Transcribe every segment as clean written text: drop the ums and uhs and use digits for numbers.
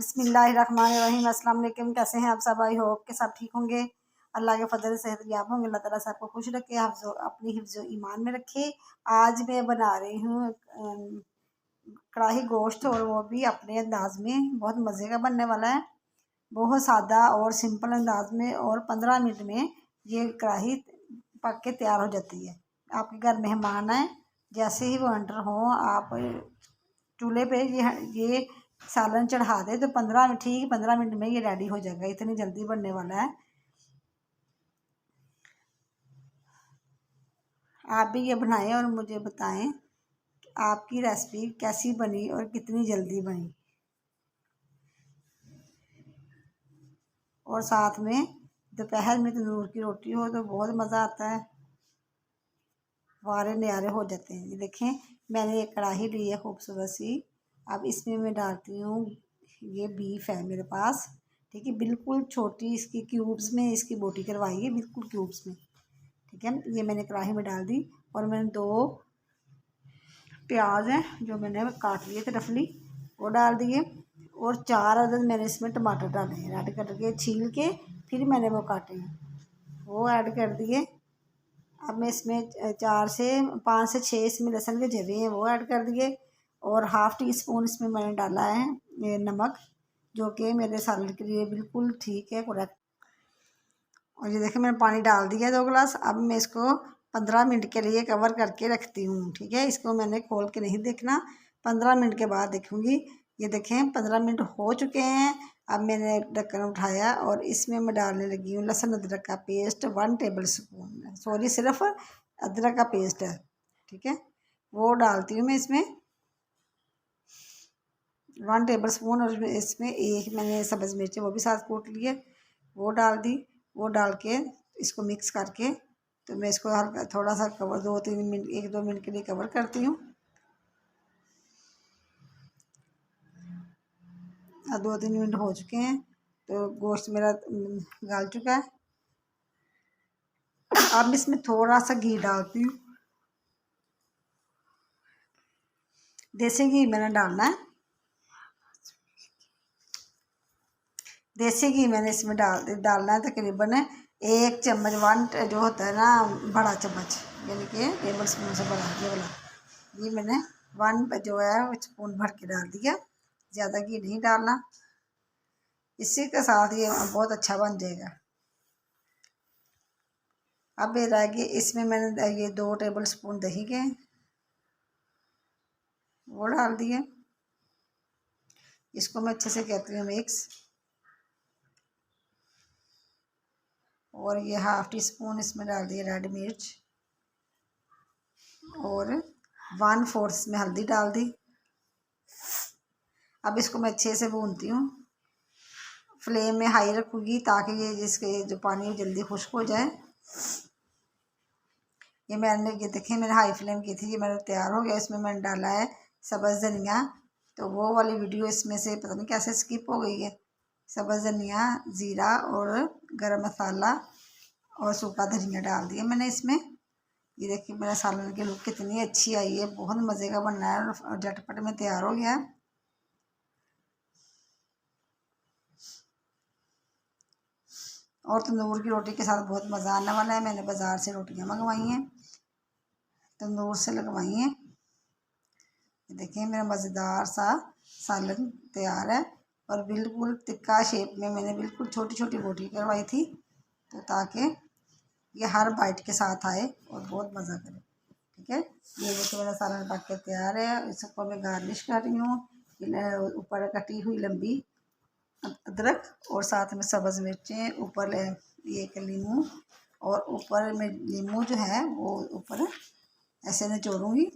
बिस्मिल्लाहिर्रहमानिर्रहीम। अस्सलाम वालेकुम। कैसे हैं आप सब? आई होप के सब ठीक होंगे। अल्लाह के फजल से सेहत याब होंगे। अल्लाह ताला सबको खुश रखे, अपनी हिफ्ज़ ईमान में रखे। आज मैं बना रही हूँ कढ़ाई गोश्त, और वो भी अपने अंदाज में बहुत मज़े का बनने वाला है। बहुत सादा और सिंपल अंदाज में, और 15 मिनट में ये कढ़ाई पक के तैयार हो जाती है। आपके घर मेहमान आए, जैसे ही वो एंटर हों, आप चूल्हे पे ये सालन चढ़ा दे तो 15 मिनट में ये रेडी हो जाएगा। इतनी जल्दी बनने वाला है। आप भी ये बनाएं और मुझे बताएं कि आपकी रेसिपी कैसी बनी और कितनी जल्दी बनी। और साथ में दोपहर में तंदूर की रोटी हो तो बहुत मज़ा आता है, वारे न्यारे हो जाते हैं। ये देखें, मैंने एक कढ़ाई ली है खूबसूरत सी। अब इसमें मैं डालती हूँ, ये बीफ है मेरे पास, ठीक है, बिल्कुल छोटी, इसकी क्यूब्स में इसकी बोटी करवाई है, बिल्कुल क्यूब्स में, ठीक है। ये मैंने कढ़ाई में डाल दी, और मैंने 2 प्याज हैं जो मैंने काट लिए थे रफली, वो डाल दिए, और 4 अदद मैंने इसमें टमाटर डाले हैं, ऐड करके छील के फिर मैंने वो काटे हैं, वो ऐड कर दिए। अब मैं इसमें 5 से 6 इसमें लहसुन के जवे हैं, वो ऐड कर दिए, और ½ टी स्पून इसमें मैंने डाला है नमक, जो कि मेरे सालन के लिए बिल्कुल ठीक है, करेक्ट। और ये देखिए, मैंने पानी डाल दिया 2 गिलास। अब मैं इसको 15 मिनट के लिए कवर करके रखती हूँ, ठीक है। इसको मैंने खोल के नहीं देखना, 15 मिनट के बाद देखूँगी। ये देखें, 15 मिनट हो चुके हैं। अब मैंने ढक्कन उठाया, और इसमें मैं डालने लगी हूँ लहसुन अदरक का पेस्ट 1 टेबल स्पून, सॉरी सिर्फ अदरक का पेस्ट है, ठीक है, वो डालती हूँ मैं इसमें 1 टेबल स्पून। और इसमें एक मैंने सब्ज़ मिर्ची वो भी साथ कूट लिए, वो डाल दी। वो डाल के इसको मिक्स करके, तो मैं इसको हल्का थोड़ा सा कवर 2-3 मिनट, 1-2 मिनट के लिए कवर करती हूँ। 2-3 मिनट हो चुके हैं, तो गोश्त मेरा गल चुका है। अब इसमें थोड़ा सा घी डालती हूँ, देसी घी मैंने डालना है। देसी घी मैंने इसमें डालना है तकरीबन 1 चम्मच, 1 जो होता है ना बड़ा चम्मच, यानी कि टेबल स्पून से बड़ा ये वाला, ये मैंने 1 जो है स्पून भर के डाल दिया। ज़्यादा घी नहीं डालना, इसी के साथ ये बहुत अच्छा बन जाएगा। अब ये रह गए, इसमें मैंने ये 2 टेबल स्पून दही के वो डाल दिए। इसको मैं अच्छे से कहती हूँ मिक्स। और ये ½ टी स्पून इसमें डाल दिए रेड मिर्च, और 1/4 इसमें हल्दी डाल दी। अब इसको मैं अच्छे से भूनती हूँ, फ्लेम में हाई रखूँगी ताकि ये जिसके जो पानी जल्दी खुश्क हो जाए। ये देखें, मैंने हाई फ्लेम की थी, ये मेरा तैयार हो गया। इसमें मैंने डाला है सब्ज़ धनिया, तो वो वाली वीडियो इसमें से पता नहीं कैसे स्किप हो गई है। सब्ज़ धनिया, ज़ीरा और गरम मसाला और सूखा धनिया डाल दिया मैंने इसमें। ये देखिए, मेरा सालन की लुक कितनी अच्छी आई है, बहुत मज़े का बनना है, और झटपट में तैयार हो गया है। और तंदूर की रोटी के साथ बहुत मज़ा आने वाला है। मैंने बाज़ार से रोटियां मंगवाई हैं, तंदूर से लगवाई हैं। देखिए, मेरा मज़ेदार सा सालन तैयार है, और बिल्कुल तिक्का शेप में मैंने बिल्कुल छोटी छोटी रोटी करवाई थी, तो ताकि ये हर बाइट के साथ आए और बहुत मज़ा करे, ठीक है। ये देखिए, मेरा सालन पक के तैयार है। इसको मैं गार्निश कर रही हूँ, ऊपर कटी हुई लंबी अदरक, और साथ में सब्ज़ मिर्चें, ऊपर एक नींबू, और ऊपर में नींबू जो है वो ऊपर ऐसे निचोड़ूँगी।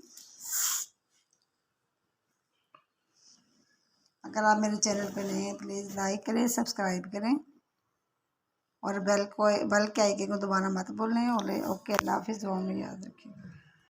अगर आप मेरे चैनल पे नए हैं, प्लीज़ लाइक करें, सब्सक्राइब करें, और बेल के आइकन को दबाना मत भूलें। ओके, अल्लाह हाफिज़, दुआ में याद रखिएगा।